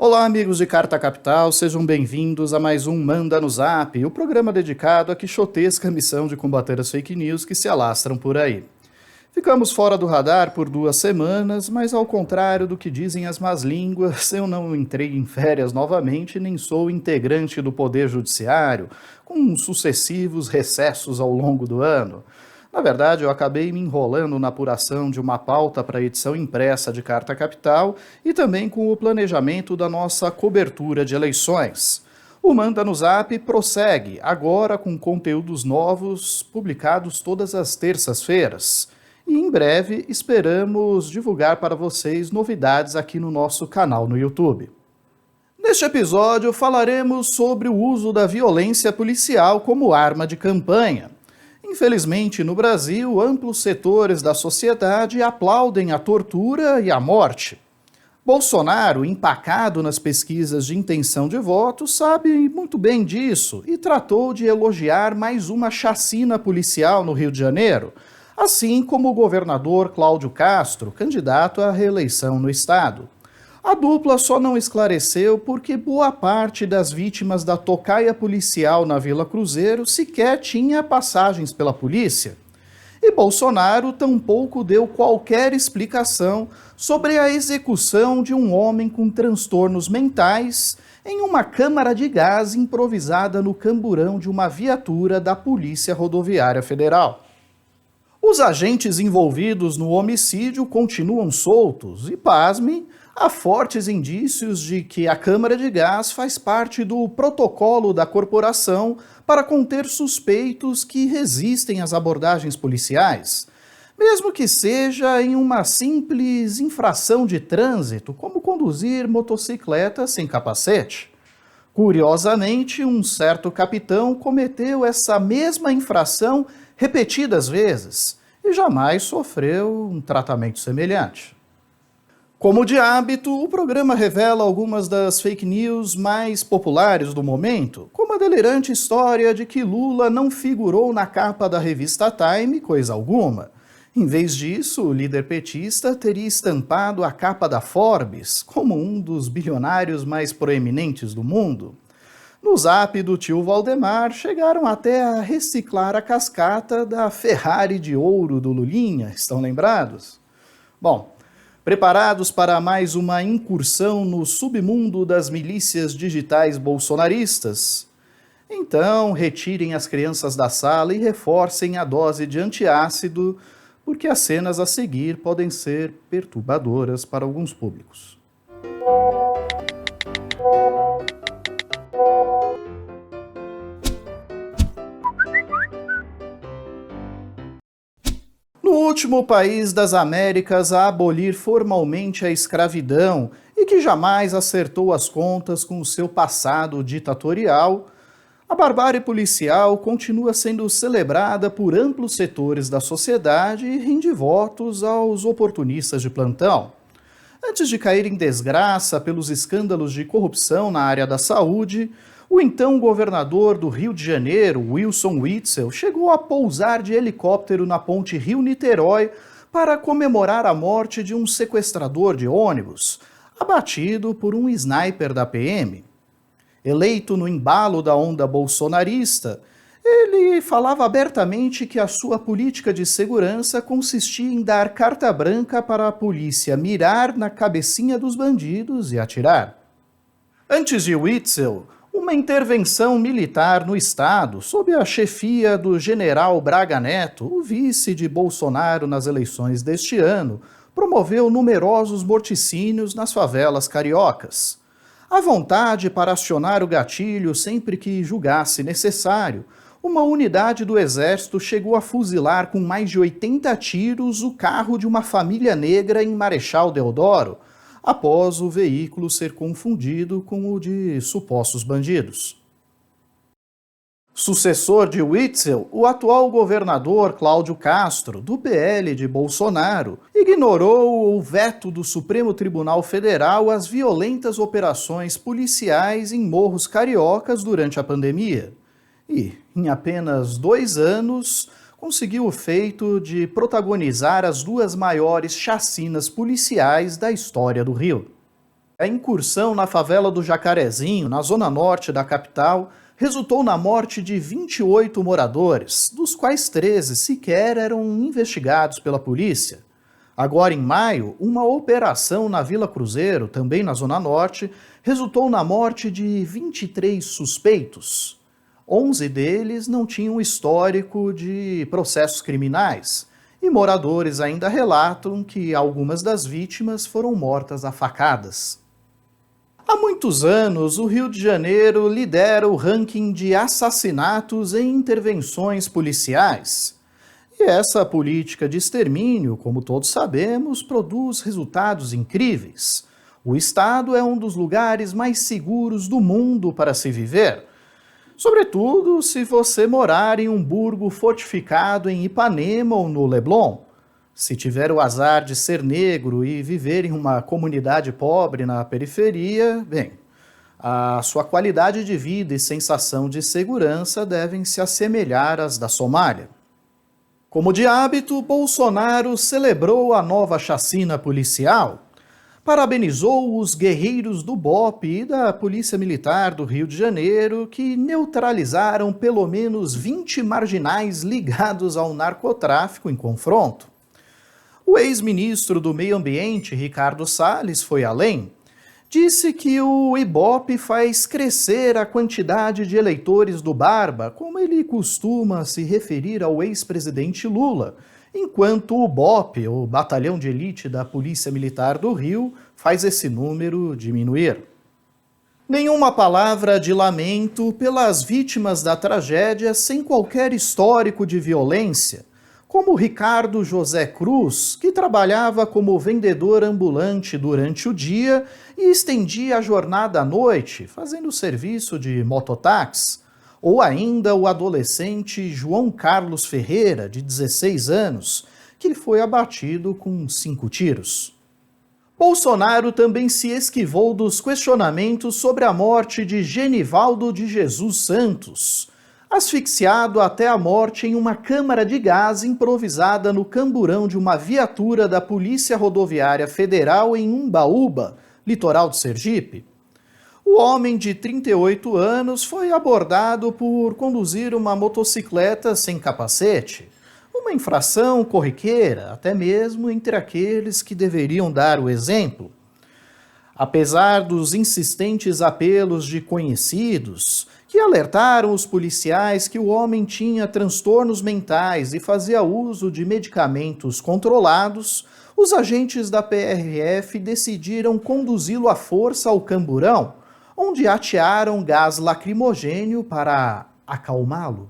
Olá, amigos de Carta Capital, sejam bem-vindos a mais um Manda no Zap, o programa dedicado à quixotesca missão de combater as fake news que se alastram por aí. Ficamos fora do radar por 2 semanas, mas ao contrário do que dizem as más línguas, eu não entrei em férias novamente nem sou integrante do Poder Judiciário, com sucessivos recessos ao longo do ano. Na verdade, eu acabei me enrolando na apuração de uma pauta para a edição impressa de Carta Capital e também com o planejamento da nossa cobertura de eleições. O Manda no Zap prossegue, agora com conteúdos novos publicados todas as terças-feiras. E em breve esperamos divulgar para vocês novidades aqui no nosso canal no YouTube. Neste episódio falaremos sobre o uso da violência policial como arma de campanha. Infelizmente, no Brasil, amplos setores da sociedade aplaudem a tortura e a morte. Bolsonaro, empacado nas pesquisas de intenção de voto, sabe muito bem disso e tratou de elogiar mais uma chacina policial no Rio de Janeiro, assim como o governador Cláudio Castro, candidato à reeleição no estado. A dupla só não esclareceu porque boa parte das vítimas da tocaia policial na Vila Cruzeiro sequer tinha passagens pela polícia. E Bolsonaro tampouco deu qualquer explicação sobre a execução de um homem com transtornos mentais em uma câmara de gás improvisada no camburão de uma viatura da Polícia Rodoviária Federal. Os agentes envolvidos no homicídio continuam soltos e, pasmem, há fortes indícios de que a câmara de gás faz parte do protocolo da corporação para conter suspeitos que resistem às abordagens policiais, mesmo que seja em uma simples infração de trânsito, como conduzir motocicleta sem capacete. Curiosamente, um certo capitão cometeu essa mesma infração repetidas vezes e jamais sofreu um tratamento semelhante. Como de hábito, o programa revela algumas das fake news mais populares do momento, como a delirante história de que Lula não figurou na capa da revista Time, coisa alguma. Em vez disso, o líder petista teria estampado a capa da Forbes como um dos bilionários mais proeminentes do mundo. No zap do tio Valdemar, chegaram até a reciclar a cascata da Ferrari de ouro do Lulinha, estão lembrados? Bom, preparados para mais uma incursão no submundo das milícias digitais bolsonaristas? Então, retirem as crianças da sala e reforcem a dose de antiácido, porque as cenas a seguir podem ser perturbadoras para alguns públicos. No último país das Américas a abolir formalmente a escravidão e que jamais acertou as contas com o seu passado ditatorial, a barbárie policial continua sendo celebrada por amplos setores da sociedade e rende votos aos oportunistas de plantão. Antes de cair em desgraça pelos escândalos de corrupção na área da saúde, o então governador do Rio de Janeiro, Wilson Witzel, chegou a pousar de helicóptero na ponte Rio-Niterói para comemorar a morte de um sequestrador de ônibus, abatido por um sniper da PM. Eleito no embalo da onda bolsonarista, ele falava abertamente que a sua política de segurança consistia em dar carta branca para a polícia mirar na cabecinha dos bandidos e atirar. Antes de Witzel, uma intervenção militar no estado, sob a chefia do general Braga Neto, o vice de Bolsonaro nas eleições deste ano, promoveu numerosos morticínios nas favelas cariocas. À vontade para acionar o gatilho sempre que julgasse necessário, uma unidade do Exército chegou a fuzilar com mais de 80 tiros o carro de uma família negra em Marechal Deodoro, após o veículo ser confundido com o de supostos bandidos. Sucessor de Witzel, o atual governador Cláudio Castro, do PL de Bolsonaro, ignorou o veto do Supremo Tribunal Federal às violentas operações policiais em morros cariocas durante a pandemia. E, em apenas 2 anos, conseguiu o feito de protagonizar as 2 maiores chacinas policiais da história do Rio. A incursão na favela do Jacarezinho, na zona norte da capital, resultou na morte de 28 moradores, dos quais 13 sequer eram investigados pela polícia. Agora, em maio, uma operação na Vila Cruzeiro, também na zona norte, resultou na morte de 23 suspeitos. 11 deles não tinham histórico de processos criminais, e moradores ainda relatam que algumas das vítimas foram mortas a facadas. Há muitos anos, o Rio de Janeiro lidera o ranking de assassinatos em intervenções policiais. E essa política de extermínio, como todos sabemos, produz resultados incríveis. O estado é um dos lugares mais seguros do mundo para se viver. Sobretudo se você morar em um burgo fortificado em Ipanema ou no Leblon. Se tiver o azar de ser negro e viver em uma comunidade pobre na periferia, bem, a sua qualidade de vida e sensação de segurança devem se assemelhar às da Somália. Como de hábito, Bolsonaro celebrou a nova chacina policial, parabenizou os guerreiros do BOPE e da Polícia Militar do Rio de Janeiro que neutralizaram pelo menos 20 marginais ligados ao narcotráfico em confronto. O ex-ministro do Meio Ambiente, Ricardo Salles, foi além. Disse que o Ibope faz crescer a quantidade de eleitores do Barba, como ele costuma se referir ao ex-presidente Lula, enquanto o BOPE, o Batalhão de Elite da Polícia Militar do Rio, faz esse número diminuir. Nenhuma palavra de lamento pelas vítimas da tragédia sem qualquer histórico de violência, como Ricardo José Cruz, que trabalhava como vendedor ambulante durante o dia e estendia a jornada à noite, fazendo serviço de mototáxi, ou ainda o adolescente João Carlos Ferreira, de 16 anos, que foi abatido com 5 tiros. Bolsonaro também se esquivou dos questionamentos sobre a morte de Genivaldo de Jesus Santos, asfixiado até a morte em uma câmara de gás improvisada no camburão de uma viatura da Polícia Rodoviária Federal em Umbaúba, litoral de Sergipe. O homem de 38 anos foi abordado por conduzir uma motocicleta sem capacete, uma infração corriqueira, até mesmo entre aqueles que deveriam dar o exemplo. Apesar dos insistentes apelos de conhecidos, que alertaram os policiais que o homem tinha transtornos mentais e fazia uso de medicamentos controlados, os agentes da PRF decidiram conduzi-lo à força ao camburão, onde atearam gás lacrimogênio para acalmá-lo.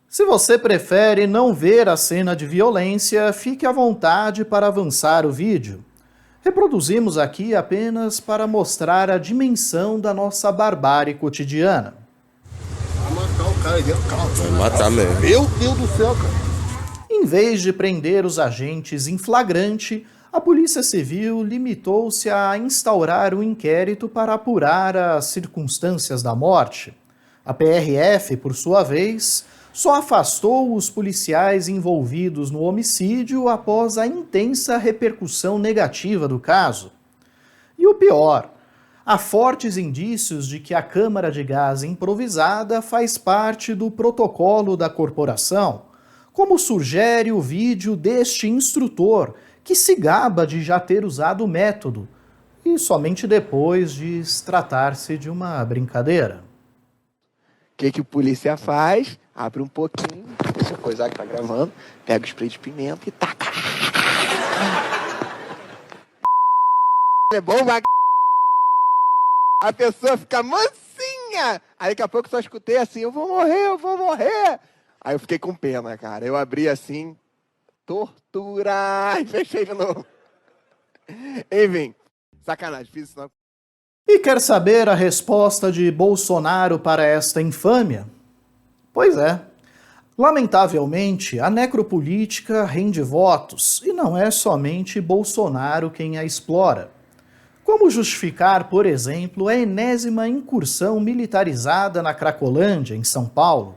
Se você prefere não ver a cena de violência, fique à vontade para avançar o vídeo. Reproduzimos aqui apenas para mostrar a dimensão da nossa barbárie cotidiana. Vai matar o cara aí dentro do carro. Vai matar mesmo. Meu Deus do céu, cara. Em vez de prender os agentes em flagrante, a Polícia Civil limitou-se a instaurar um inquérito para apurar as circunstâncias da morte. A PRF, por sua vez, só afastou os policiais envolvidos no homicídio após a intensa repercussão negativa do caso. E o pior, há fortes indícios de que a câmara de gás improvisada faz parte do protocolo da corporação, como sugere o vídeo deste instrutor, que se gaba de já ter usado o método, e somente depois diz tratar-se de uma brincadeira. O que o polícia faz? Abre um pouquinho, deixa a coisa que tá gravando, pega o spray de pimenta e taca. É bom, vai. A pessoa fica mansinha. Aí daqui a pouco eu só escutei assim, eu vou morrer. Aí eu fiquei com pena, cara. Eu abri assim, tortura, e fechei de novo. Enfim, sacanagem, fiz isso não. E quer saber a resposta de Bolsonaro para esta infâmia? Pois é. Lamentavelmente, a necropolítica rende votos, e não é somente Bolsonaro quem a explora. Como justificar, por exemplo, a enésima incursão militarizada na Cracolândia, em São Paulo?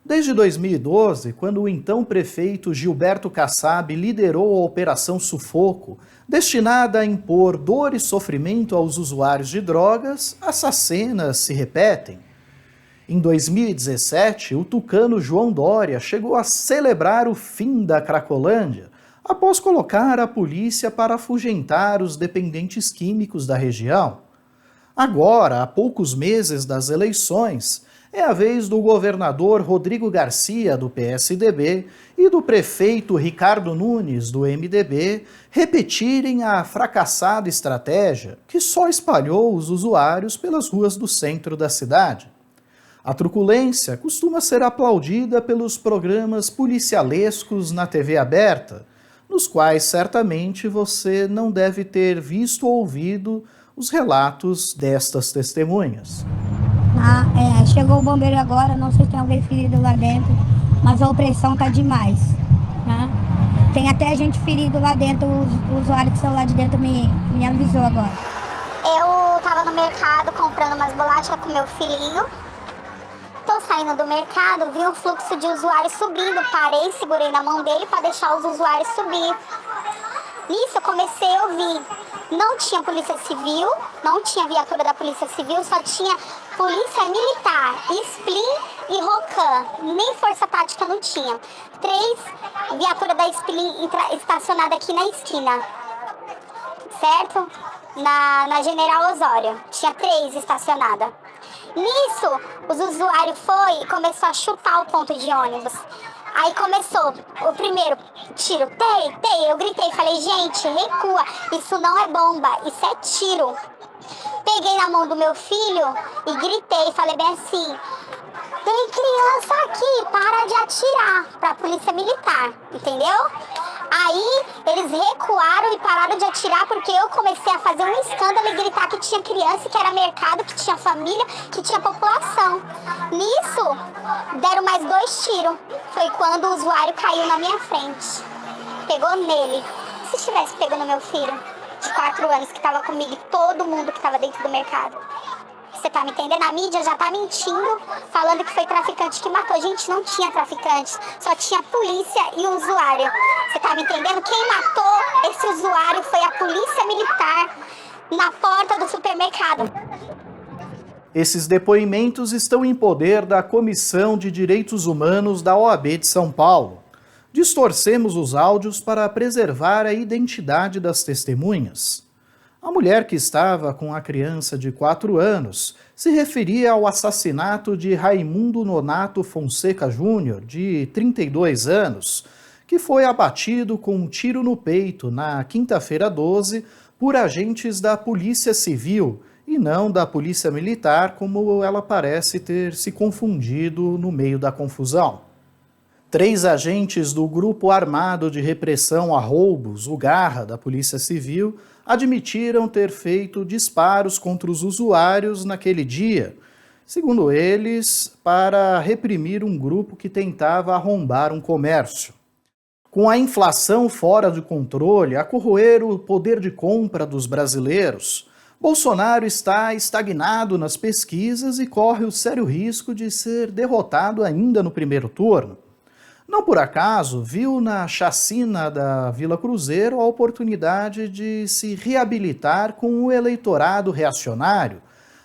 Desde 2012, quando o então prefeito Gilberto Kassab liderou a Operação Sufoco, destinada a impor dor e sofrimento aos usuários de drogas, essas cenas se repetem. Em 2017, o tucano João Dória chegou a celebrar o fim da Cracolândia, após colocar a polícia para afugentar os dependentes químicos da região. Agora, há poucos meses das eleições, é a vez do governador Rodrigo Garcia, do PSDB, e do prefeito Ricardo Nunes, do MDB, repetirem a fracassada estratégia que só espalhou os usuários pelas ruas do centro da cidade. A truculência costuma ser aplaudida pelos programas policialescos na TV aberta, nos quais certamente você não deve ter visto ou ouvido os relatos destas testemunhas. Chegou o bombeiro agora, não sei se tem alguém ferido lá dentro, mas a opressão tá demais, né? Tem até gente ferido lá dentro, o usuário que saiu lá de dentro me avisou agora. Eu tava no mercado comprando umas bolachas com meu filhinho. Tô saindo do mercado, vi um fluxo de usuários subindo, parei, segurei na mão dele para deixar os usuários subir. Nisso eu comecei a ouvir. Não tinha polícia civil, não tinha viatura da polícia civil, só tinha polícia militar, SPLIN e ROCAM, nem força tática não tinha. 3 viaturas da SPLIN estacionadas aqui na esquina, certo? Na General Osório, tinha 3 estacionadas. Nisso, os usuários foi e começou a chutar o ponto de ônibus. Aí começou o primeiro tiro, tei, eu gritei, falei, gente, recua, isso não é bomba, isso é tiro. Peguei na mão do meu filho e gritei, falei bem assim, tem criança aqui, para de atirar, pra polícia militar, entendeu? Aí eles recuaram e pararam de atirar porque eu comecei a fazer um escândalo e gritar que tinha criança, que era mercado, que tinha família, que tinha população. Nisso, deram mais 2 tiros. Foi quando o usuário caiu na minha frente. Pegou nele. Se tivesse pegado no meu filho, de 4 anos, que estava comigo, e todo mundo que estava dentro do mercado. Você tá me entendendo? A mídia já tá mentindo, falando que foi traficante que matou. Gente, não tinha traficante, só tinha polícia e usuário. Você tá me entendendo? Quem matou esse usuário foi a polícia militar na porta do supermercado. Esses depoimentos estão em poder da Comissão de Direitos Humanos da OAB de São Paulo. Distorcemos os áudios para preservar a identidade das testemunhas. A mulher que estava com a criança de 4 anos se referia ao assassinato de Raimundo Nonato Fonseca Júnior, de 32 anos, que foi abatido com um tiro no peito na quinta-feira 12 por agentes da Polícia Civil e não da Polícia Militar, como ela parece ter se confundido no meio da confusão. 3 agentes do Grupo Armado de Repressão a Roubos, o Garra, da Polícia Civil, admitiram ter feito disparos contra os usuários naquele dia, segundo eles, para reprimir um grupo que tentava arrombar um comércio. Com a inflação fora de controle a corroer o poder de compra dos brasileiros, Bolsonaro está estagnado nas pesquisas e corre o sério risco de ser derrotado ainda no primeiro turno. Não por acaso, viu na chacina da Vila Cruzeiro a oportunidade de se reabilitar com o eleitorado reacionário,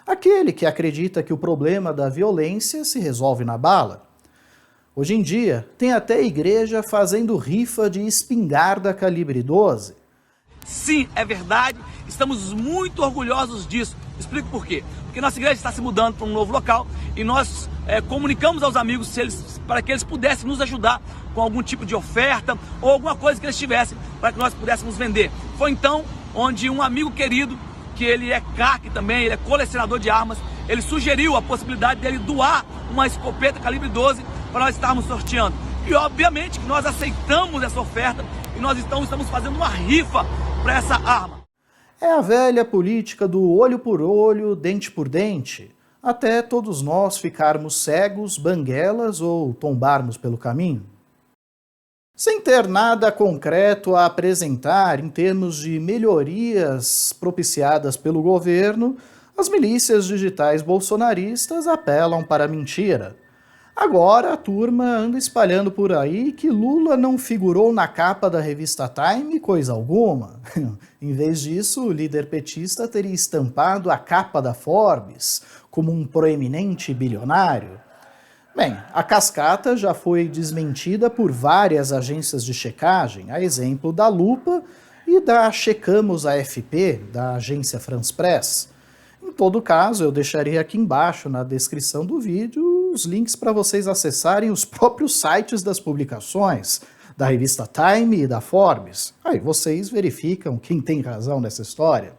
aquele que acredita que o problema da violência se resolve na bala. Hoje em dia, tem até igreja fazendo rifa de espingarda calibre 12. Sim, é verdade, estamos muito orgulhosos disso. Explico por quê. Porque nossa igreja está se mudando para um novo local e nós comunicamos aos amigos para que eles pudessem nos ajudar com algum tipo de oferta ou alguma coisa que eles tivessem para que nós pudéssemos vender. Foi então onde um amigo querido, que ele é CAC também, ele é colecionador de armas, ele sugeriu a possibilidade dele doar uma escopeta calibre 12 para nós estarmos sorteando. E obviamente que nós aceitamos essa oferta e nós então estamos fazendo uma rifa para essa arma. É a velha política do olho por olho, dente por dente, até todos nós ficarmos cegos, banguelas ou tombarmos pelo caminho. Sem ter nada concreto a apresentar em termos de melhorias propiciadas pelo governo, as milícias digitais bolsonaristas apelam para a mentira. Agora a turma anda espalhando por aí que Lula não figurou na capa da revista Time coisa alguma. Em vez disso, o líder petista teria estampado a capa da Forbes como um proeminente bilionário. Bem, a cascata já foi desmentida por várias agências de checagem, a exemplo da Lupa e da Checamos AFP, da agência France Press. Em todo caso, eu deixarei aqui embaixo na descrição do vídeo os links para vocês acessarem os próprios sites das publicações, da revista Time e da Forbes. Aí vocês verificam quem tem razão nessa história.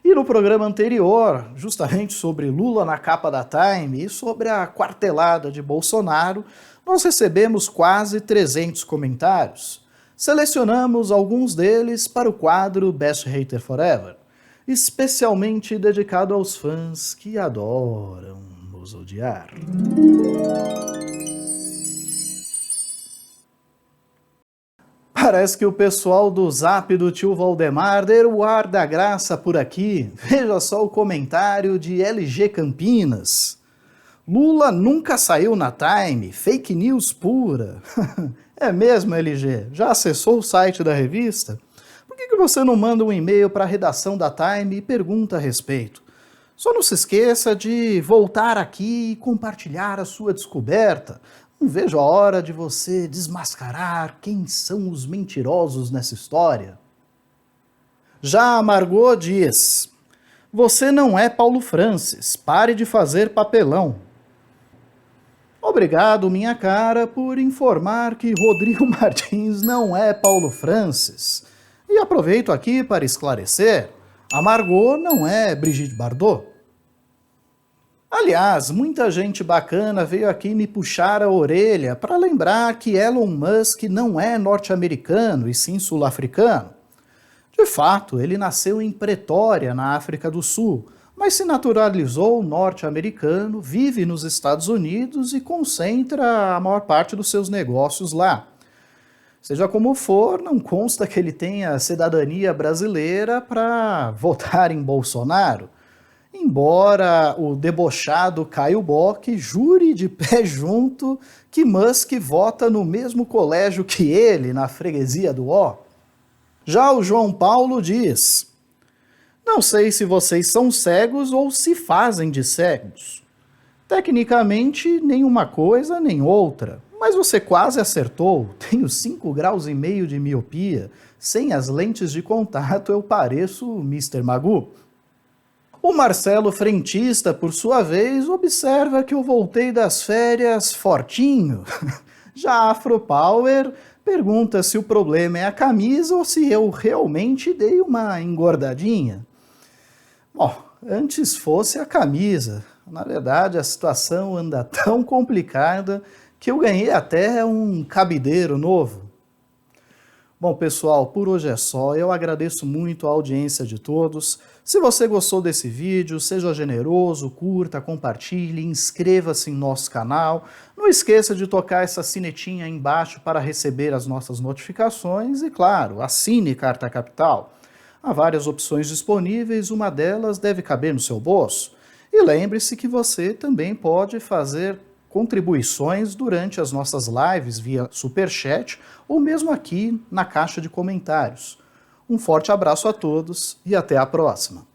E no programa anterior, justamente sobre Lula na capa da Time e sobre a quartelada de Bolsonaro, nós recebemos quase 300 comentários. Selecionamos alguns deles para o quadro Best Hater Forever, especialmente dedicado aos fãs que adoram nos odiar. Parece que o pessoal do Zap do tio Valdemar deu o ar da graça por aqui. Veja só o comentário de LG Campinas. Lula nunca saiu na Time, fake news pura. É mesmo, LG? Já acessou o site da revista? Por que você não manda um e-mail para a redação da Time e pergunta a respeito? Só não se esqueça de voltar aqui e compartilhar a sua descoberta. Não vejo a hora de você desmascarar quem são os mentirosos nessa história. Já a Margot diz: você não é Paulo Francis, pare de fazer papelão. Obrigado, minha cara, por informar que Rodrigo Martins não é Paulo Francis. E aproveito aqui para esclarecer, a Margot não é Brigitte Bardot. Aliás, muita gente bacana veio aqui me puxar a orelha para lembrar que Elon Musk não é norte-americano e sim sul-africano. De fato, ele nasceu em Pretória, na África do Sul, mas se naturalizou norte-americano, vive nos Estados Unidos e concentra a maior parte dos seus negócios lá. Seja como for, não consta que ele tenha cidadania brasileira para votar em Bolsonaro, embora o debochado Caio Bock jure de pé junto que Musk vota no mesmo colégio que ele, na freguesia do Ó. Já o João Paulo diz: não sei se vocês são cegos ou se fazem de cegos. Tecnicamente, nem uma coisa nem outra. Mas você quase acertou, tenho 5,5 graus de miopia, sem as lentes de contato eu pareço o Mr. Magoo. O Marcelo Frentista, por sua vez, observa que eu voltei das férias fortinho. Já a Afropower pergunta se o problema é a camisa ou se eu realmente dei uma engordadinha. Bom, antes fosse a camisa. Na verdade, a situação anda tão complicada que eu ganhei até um cabideiro novo. Bom, pessoal, por hoje é só. Eu agradeço muito a audiência de todos. Se você gostou desse vídeo, seja generoso, curta, compartilhe, inscreva-se em nosso canal. Não esqueça de tocar essa sinetinha aí embaixo para receber as nossas notificações e, claro, assine Carta Capital. Há várias opções disponíveis, uma delas deve caber no seu bolso. E lembre-se que você também pode fazer contribuições durante as nossas lives via Superchat ou mesmo aqui na caixa de comentários. Um forte abraço a todos e até a próxima!